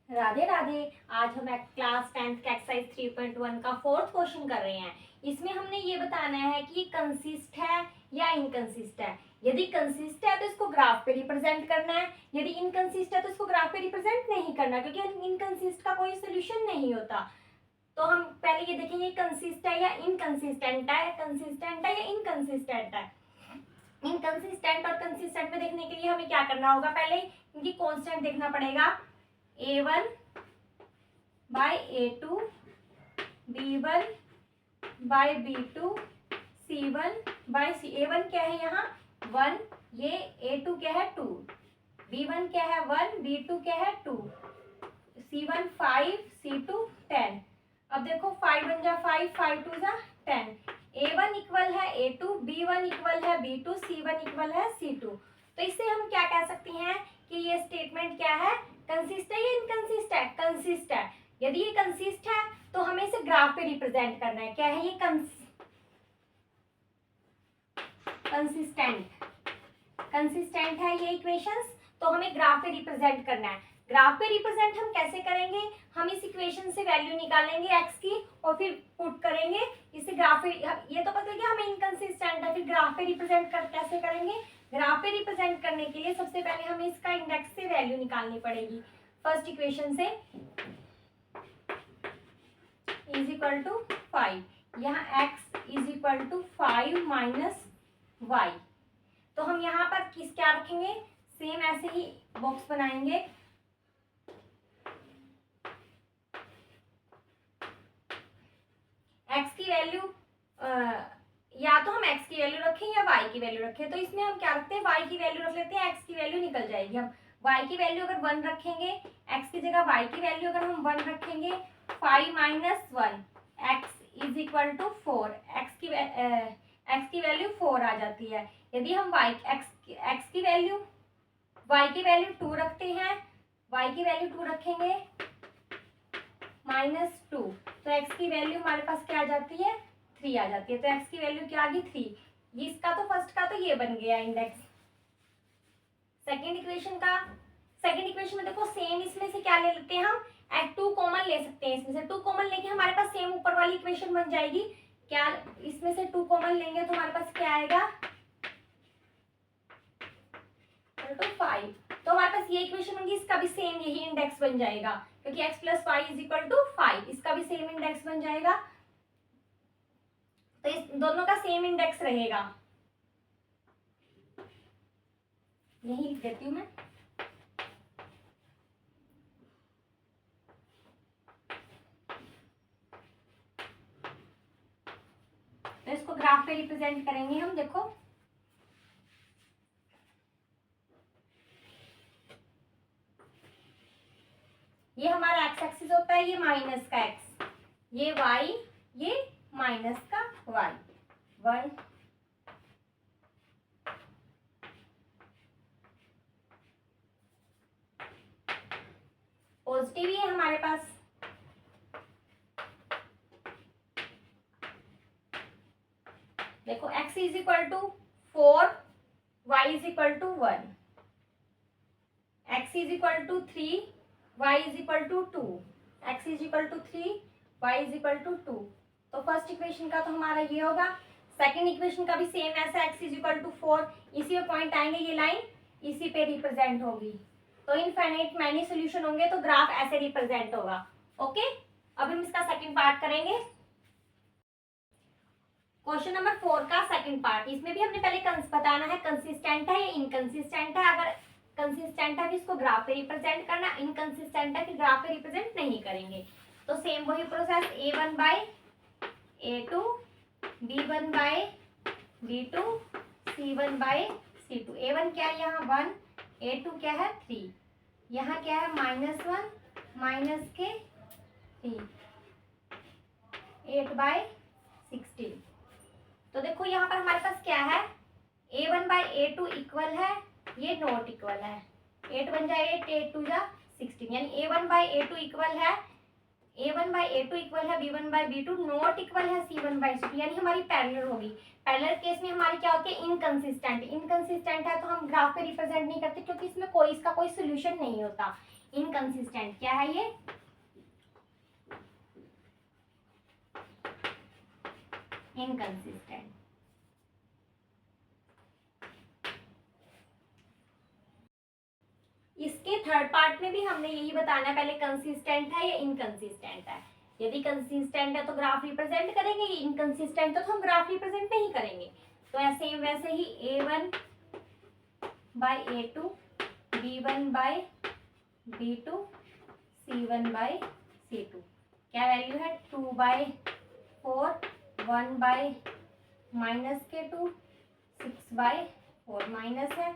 राधे राधे। आज हम class 10th का एक्सरसाइज 3.1 का फोर्थ क्वेश्चन कर रहे हैं। इसमें हमने ये बताना है कि कंसिस्ट है या इनकंसिस्ट है। यदि कंसिस्ट है तो इसको ग्राफ पे रिप्रेजेंट करना है, यदि इनकंसिस्ट है तो इसको ग्राफ पे रिप्रेजेंट नहीं करना, क्योंकि इनकंसिस्ट का कोई सोल्यूशन नहीं होता। तो हम पहले ये देखेंगे कंसिस्ट है या इनकंसिस्टेंट है, कंसिस्टेंट है या इनकंसिस्टेंट है। इनकंसिस्टेंट और कंसिस्टेंट में देखने के लिए हमें क्या करना होगा, पहले इनकी कांस्टेंट देखना पड़ेगा। a1 bye a2, b1 bye b2, c1 bye c। a1 क्या है यहाँ 1, ये a2 क्या है 2, b1 क्या है 1, b2 क्या है 2, c1 5, c2 10। अब देखो 5 बन जा 5, 5 2 जा 10। a1 इक्वल है a2, b1 इक्वल है b2, c1 इक्वल है c2। तो इससे हम क्या कह सकते हैं कि ये स्टेटमेंट क्या है, कंसिस्ट है या इनकंसिस्ट है, कंसिस्ट है। यदि ये कंसिस्ट है तो हमें इसे ग्राफ पे रिप्रेजेंट करना है। क्या है ये कंसिस्टेंट, कंसिस्टेंट है ये इक्वेशंस, तो हमें ग्राफ पे रिप्रेजेंट करना है। ग्राफ पे रिप्रेजेंट हम कैसे करेंगे, हम इस इक्वेशन से वैल्यू निकालेंगे x की और फिर पुट करेंगे इसे ग्राफ पे। ये तो पता है कि हमें इनकंसिस्टेंट है, फिर ग्राफ पे रिप्रेजेंट कैसे करेंगे। ग्राफ पे रिप्रेजेंट करने के लिए सबसे पहले हमें इसका इंडेक्स से वैल्यू निकालनी पड़ेगी। फर्स्ट इक्वेशन से इज इक्वल टू 5, यहाँ x is equal to 5 minus y. तो हम यहाँ पर किस क्या रखेंगे, सेम ऐसे ही बॉक्स बनाएंगे। x की वैल्यू या तो हम x की वैल्यू रखें या y की वैल्यू रखें। तो इसमें हम क्या रखते हैं, y की वैल्यू रख लेते हैं, x की वैल्यू निकल जाएगी। हम y की वैल्यू अगर 1 रखेंगे, x की जगह y की वैल्यू अगर हम 1 रखेंगे, 5 minus 1 x is equal to 4। x की वैल्यू 4 आ जाती है। यदि हम x की वैल्यू y की वैल्यू 2 रखते हैं, y की वैल्यू 2 रखेंगे माइनस 2, तो x की वैल्यू हमारे पास क्या आ जाती है 3 आ जाती है। तो x की वैल्यू क्या आ गई 3। इसका तो फर्स्ट का तो ये बन गया इंडेक्स। सेकेंड इक्वेशन में देखो सेम, इसमें से क्या ले लेते हैं हम, टू कॉमन ले सकते हैं। इसमें से 2 कॉमन लेके हमारे पास सेम ऊपर वाली इक्वेशन बन जाएगी। क्या इसमें से 2 कॉमन लेंगे तो हमारे पास क्या आएगा 5। तो हमारे पास ये इक्वेशन होगी, इसका भी सेम यही इंडेक्स बन जाएगा, क्योंकि x plus y is equal to 5, इसका भी सेम इंडेक्स बन जाएगा। तो इस दोनों का सेम इंडेक्स रहेगा। यही लिख देती हूँ मैं। तो इसको ग्राफ पे रिप्रेजेंट करेंगे हम। देखो ये हमारा एक्स एक्सिस होता है, ये माइनस का एक्स, ये वाई, ये माइनस का वाई। 1 पॉजिटिव ही है हमारे पास। देखो x is equal to 4, y is equal to 1, x is equal to 3, y is equal to 2, x is equal to 3, y is equal to 2। तो फर्स्ट इक्वेशन का तो हमारा ये होगा। सेकंड इक्वेशन का भी सेम ऐसा, x इज इक्वल टू 4, इसी पे पॉइंट आएंगे, ये लाइन इसी पे रिप्रेजेंट होगी। तो इनफाइनाइट मैनी सोल्यूशन होंगे तो ग्राफ ऐसे रिप्रेजेंट होगा। ओके, अब हम इसका सेकंड पार्ट करेंगे। क्वेश्चन नंबर 4 का सेकंड पार्ट, इसमें भी हमने पहले बताना है कंसिस्टेंट है या इनकंसिस्टेंट है। अगर कंसिस्टेंट है फिर इसको ग्राफ पे रिप्रेजेंट करना, इनकंसिस्टेंट है फिर ग्राफ पे रिप्रेजेंट नहीं करेंगे। तो सेम वही process, a1 bye a2, b1 bye b2, c1 bye c2। a1 क्या है यहाँ 1, a2 क्या है 3, यहाँ क्या है -1 माइनस के 3, 8 बाय 16। तो देखो यहाँ पर हमारे पास क्या है, a1 बाय a2 इक्वल है, ये नॉट इक्वल है। 8 बन जाए 8, 8 2 जा 16, यानी a1 बाय a2 इक्वल है, a1 बाय a2 इक्वल है b1 bye b2, not equal है c1 बाय c2, यानी हमारी पैरेलल होगी। पैरेलल केस में हमारी क्या होती है इनकंसिस्टेंट। इनकंसिस्टेंट है तो हम ग्राफ पे रिप्रेजेंट नहीं करते, क्योंकि इसमें इसका कोई सोल्यूशन नहीं होता। इनकंसिस्टेंट क्या है ये? इनकंसिस्टेंट। इसके थर्ड पार्ट में भी हमने यही बताना है, पहले कंसिस्टेंट है या इनकंसिस्टेंट है। यदि कंसिस्टेंट है तो ग्राफ रिप्रेजेंट करेंगे, इनकंसिस्टेंट है तो हम ग्राफ रिप्रेजेंट नहीं करेंगे। तो ऐसे वैसे ही a1 bye a2, b1 bye b2, c1 bye c2 क्या वैल्यू है? 2/4, 1/-k2, 6/4 माइनस है,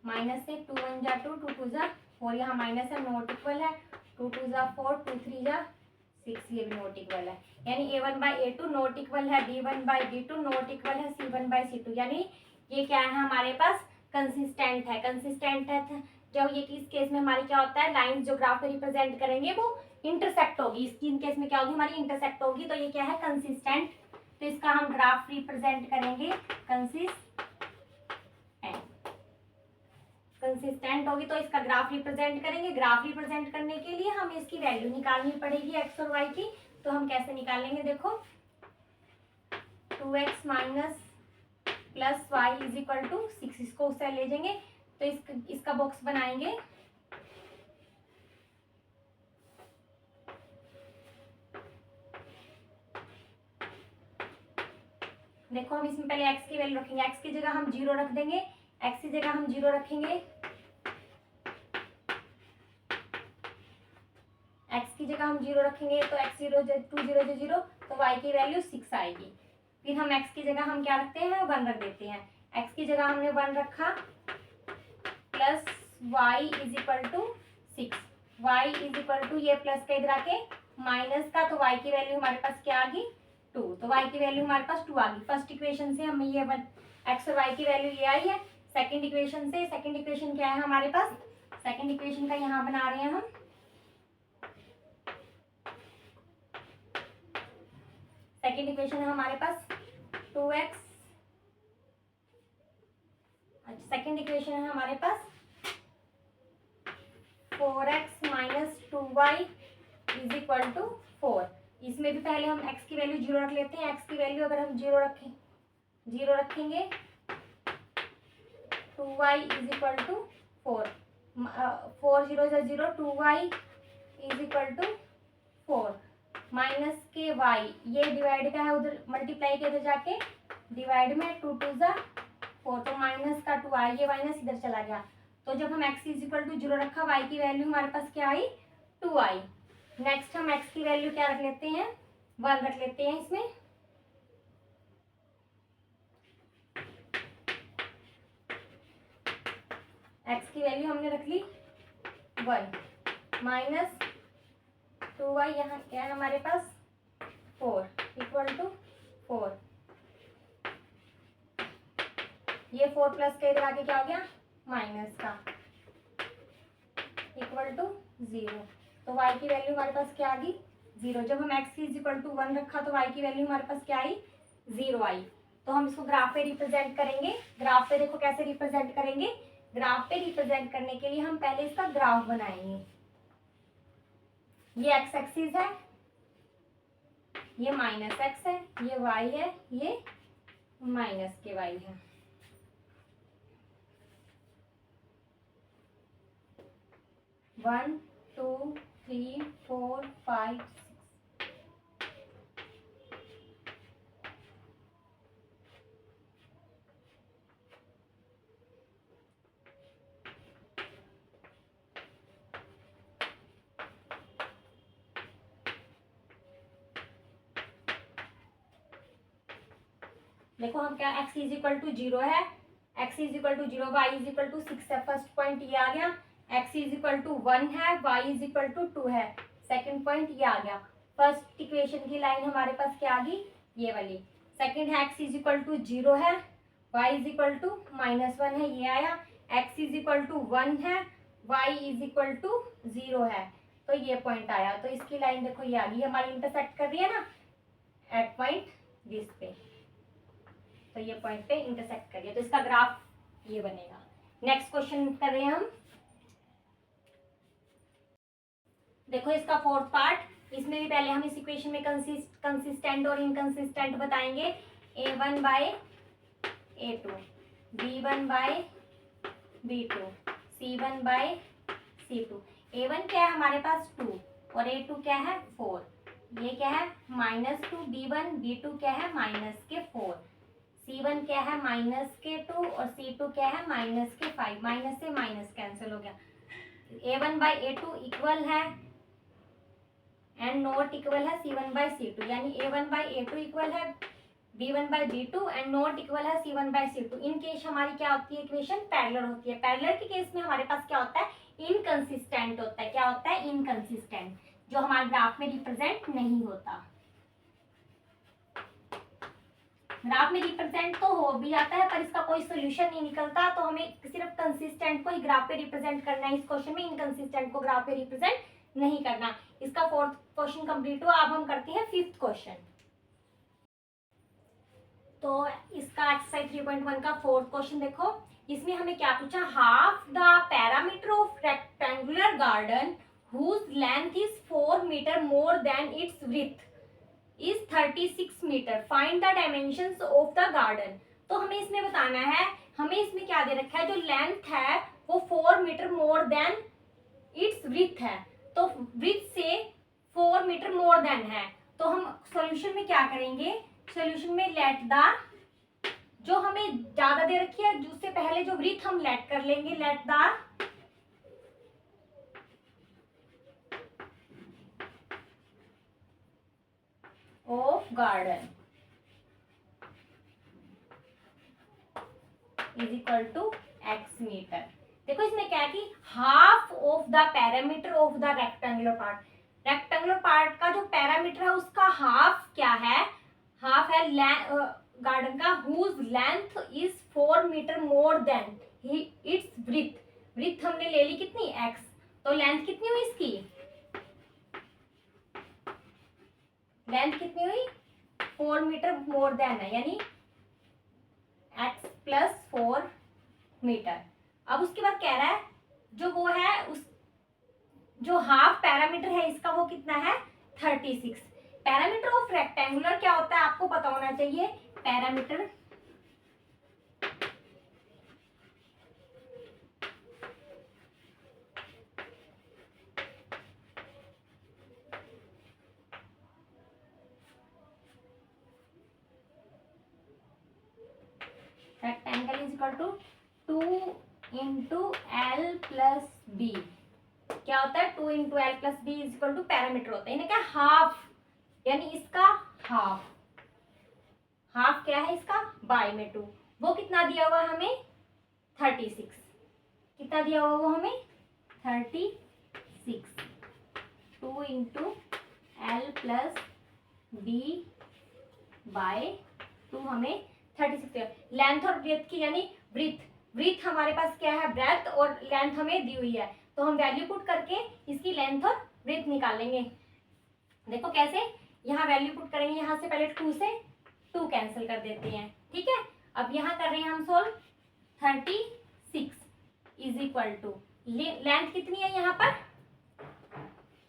माइनस से 2 1 जा 2, 2 2 जा 4, यहाँ माइनस है, नॉट इक्वल है, 2 2 जा 4, 2 3 जा 6, ये भी नॉट इक्वल है। यानी a1/a2 नॉट इक्वल है b1/b2, नॉट इक्वल है c1/c2। यानी ये क्या है हमारे पास? कंसिस्टेंट है। कंसिस्टेंट है जब ये इस केस में हमारी क्या होता है, लाइन जो ग्राफ में रिप्रेजेंट करेंगे वो इंटरसेक्ट होगी। इसकी केस में क्या होगी? हमारी इंटरसेक्ट होगी। तो ये क्या है? कंसिस्टेंट। तो इसका हम ग्राफ रिप्रेजेंट करेंगे कंसिस्टेंट होगी तो इसका ग्राफ रिप्रेजेंट करेंगे। ग्राफ रिप्रेजेंट करने के लिए हमें इसकी वैल्यू निकालनी पड़ेगी एक्स और वाई की। तो हम कैसे निकालेंगे? देखो 2x minus plus y is equal to 6, इसको उससे ले जाएंगे तो इसका बॉक्स बनाएंगे। देखो हम इसमें पहले x की वैल्यू रखेंगे, x की जगह हम 0 रख देंगे, x की जगह हम 0 रखेंगे, x की जगह हम 0 रखेंगे तो x 0 2 0 0 तो y की वैल्यू 6 आएगी। फिर हम x की जगह हम क्या रखते हैं? 1 रख देते हैं। x की जगह हमने 1 रखा plus y is equal to 6, y is equal to ये प्लस का इधर आके माइनस का, तो y की वैल्यू हमारे पास क्या आ गई? 2। तो y की वैल्यू हमारे पास 2 आ गई। फर्स्ट इक्वेशन से हमें ये x और y की वैल्यू ये आई है। सेकंड इक्वेशन से, सेकंड इक्वेशन क्या है हमारे पास? सेकंड इक्वेशन का यहाँ बना रहे हैं हम। सेकंड इक्वेशन है हमारे पास 2x, अच्छा सेकंड इक्वेशन है हमारे पास 4x minus 2y is equal to 4। इसमें भी पहले हम x की वैल्यू 0 रख लेते हैं। x की वैल्यू अगर हम 0 रखेंगे 2y is equal to 4, 4 0 0 2y is equal to 4 minus के y, ये डिवाइड का है उधर मल्टीप्लाई के इधर जाके डिवाइड में 2 2 जा 4, तो माइनस का 2y, ये माइनस इधर चला गया। तो जब हम x इज इक्वल टू 0 रखा, y की वैल्यू हमारे पास क्या आई? 2y। नेक्स्ट हम x की वैल्यू क्या रख लेते हैं? 1 रख लेते हैं इसमें। x की वैल्यू हमने रख ली 1 माइनस 2y, यहाँ क्या है हमारे पास? 4 इक्वल टू 4, ये 4 प्लस के इधर आके क्या हो गया? माइनस का इक्वल टू 0। तो y की वैल्यू हमारे पास क्या आ गई? 0। जब हम x इज इक्वल टू 1 रखा तो y की वैल्यू हमारे पास क्या आई? 0 आई। तो हम इसको ग्राफ पे रिप्रेजेंट करेंगे। ग्राफ पे देखो कैसे रिप्रेजेंट करेंगे। ग्राफ पे रिप्रेजेंट करने के लिए हम पहले इसका ग्राफ बनाएंगे। ये x एक्सिस है, ये माइनस x है, ये y है, ये माइनस के y है। वन 2 3 4 5 6। देखो हम क्या x इज इक्वल टू 0 है, x is equal to 0, y is equal to 6 है। फर्स्ट पॉइंट ये आ गया। x इज इक्वल टू 1 है, y इज इक्वल टू 2 है। सेकंड पॉइंट ये आ गया। फर्स्ट इक्वेशन की लाइन हमारे पास क्या आ गई? ये वाली। सेकंड है x इज इक्वल टू 0 है, y इज इक्वल टू -1 है, ये आया। x इज इक्वल टू 1 है, y इज इक्वल टू 0 है, तो ये पॉइंट आया। तो इसकी लाइन देखो ये आ गई, हमारी इंटरसेक्ट कर रही है ना एट पॉइंट दिस पे। तो ये पॉइंट पे इंटरसेक्ट करिए, तो इसका ग्राफ ये बनेगा। नेक्स्ट क्वेश्चन कर रहे हैं हम। देखो इसका फोर्थ पार्ट, इसमें भी पहले हम इस इक्वेशन में कंसिस्टेंट और इनकंसिस्टेंट बताएंगे। a1 bye a2, b1 bye b2, c1 bye c2। a1 क्या है हमारे पास 2 और a2 क्या है 4। ये क्या है -2 b1, b2 क्या है -4, c1 क्या है -2 और c2 क्या है -5। माइनस से माइनस कैंसिल हो गया। a1 बाय a2 इक्वल है एंड नॉट इक्वल है c1 बाय c2, यानी a1 बाय a2 इक्वल है b1 bye b2 and not equal है c1 bye c2। In case हमारी क्या होती है इक्वेशन पैरेलल होती है। पैरेलल के केस में हमारे पास क्या होता है इनकंसिस्टेंट होता है। क्या होता है इनकंसिस्टेंट, जो हमारे ग्राफ में रिप्रेजेंट नहीं होता। ग्राफ में रिप्रेजेंट तो हो भी जाता है पर इसका कोई सोल्यूशन नहीं निकलता, तो हमें सिर्फ कंसिस्टेंट को ही ग्राफ पे रिप्रेजेंट करना है इस क्वेश्चन में, इनकंसिस्टेंट को ग्राफ पे रिप्रेजेंट नहीं करना। इसका फोर्थ क्वेश्चन कंप्लीट हुआ। अब हम करते हैं फिफ्थ क्वेश्चन। तो इसका एक्सरसाइज 3.1 का फोर्थ क्वेश्चन देखो, इसमें हमें क्या पूछा, half the parameter of rectangular garden whose length is 4 metre more than its width is 36 metre, find the dimensions of the garden. तो हमें इसमें बताना है, हमें इसमें क्या दे रखा है, जो लेंथ है वो 4 metre more than its width है, तो विड्थ से 4 मीटर मोर देन है। तो हम सॉल्यूशन में क्या करेंगे, सॉल्यूशन में लेट द, जो हमें ज्यादा दे रखी है उससे पहले जो विड्थ हम लेट कर लेंगे, let the of garden is equal to x metre. देखो इसमें क्या है कि half of the parameter of the rectangular part, rectangular part का जो पैरामीटर है उसका हाफ क्या है, हाफ है गार्डन का, whose length is 4 metre more than its breadth. Breadth हमने ले ली कितनी x, तो लेंथ कितनी हुई इसकी, लेंथ कितनी हुई 4 मीटर मोर देन है, यानी x प्लस 4 मीटर। अब उसके बाद कह रहा है जो वो है उस जो हाफ पैरामीटर है इसका वो कितना है 36। पैरामीटर ऑफ रेक्टेंगुलर क्या होता है आपको पता होना चाहिए, parameter rectangle is equal to 2 into L plus B. क्या होता है 2 into L plus B is equal to parameter होता है, यानी क्या हाफ, यानी इसका हाफ, हाफ क्या है इसका बाय में 2, वो कितना दिया हुआ हमें 36, कितना दिया हुआ वो हमें 36, 2 into L plus B by 2 हमें 36। लेंथ और ब्रेथ की, यानी ब्रीथ हमारे पास क्या है ब्रेथ और लेंथ हमें दी हुई है, तो हम वैल्यू पुट करके इसकी लेंथ और ब्रेथ निकालेंगे। देखो कैसे, यहाँ वैल्यू पुट करेंगे, यहाँ से पहले 2 से 2 कैंसिल कर देते हैं, ठीक है। अब यहाँ कर रहे हैं हम solve, 36 is equal to length कितनी है यहाँ पर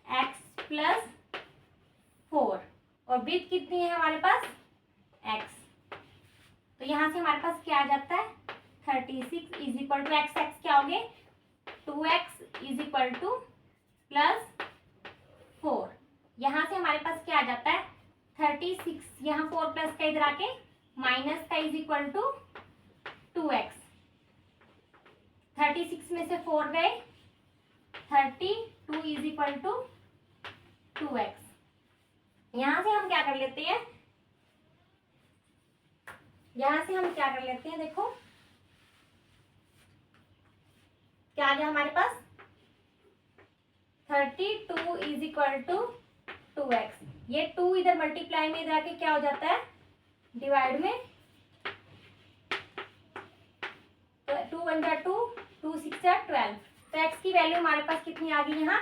x प्लस 4 और ब्रीथ कितनी है हमारे पास x, तो यहाँ से हमारे पास क्या आ जाता है 36 इज इक्वल टू एक्स क्या हो गए 2x is equal two plus 4। यहाँ से हमारे पास क्या आ जाता है 36, यहाँ 4 प्लस का इधर आके माइनस का इज इक्वल टू 2x। 36 में से 4 गए 32 इज इक्वल टू 2x। यहाँ से हम क्या कर लेते हैं, यहां से हम क्या कर लेते हैं, देखो क्या आ गया हमारे पास 32 इज इक्वल टू 2x। ये 2 इधर मल्टीप्लाई में इधर आके क्या हो जाता है डिवाइड में, तो 2 1 जा 2, 2 6 जा 12, तो x की वैल्यू हमारे पास कितनी आ गई यहाँ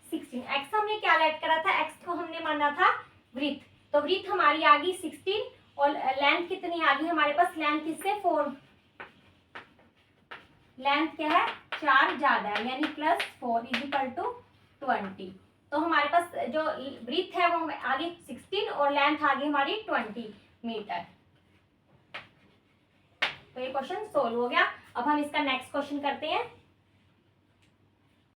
16। x हमने क्या लेट करा था, x को हमने माना था ब्रीथ, तो ब्रीथ हमारी आ गई 16 और लेंथ कितनी आ गई हमारे पास, लेंथ इससे 4, लेंथ क्या है 4 ज्यादा है, यानी प्लस 4 इज इक्वल टू 20। तो हमारे पास जो ब्रीथ है वो आगे 16 और लेंथ आगे हमारी 20 मीटर। तो ये क्वेश्चन सोल्व हो गया। अब हम इसका नेक्स्ट क्वेश्चन करते हैं।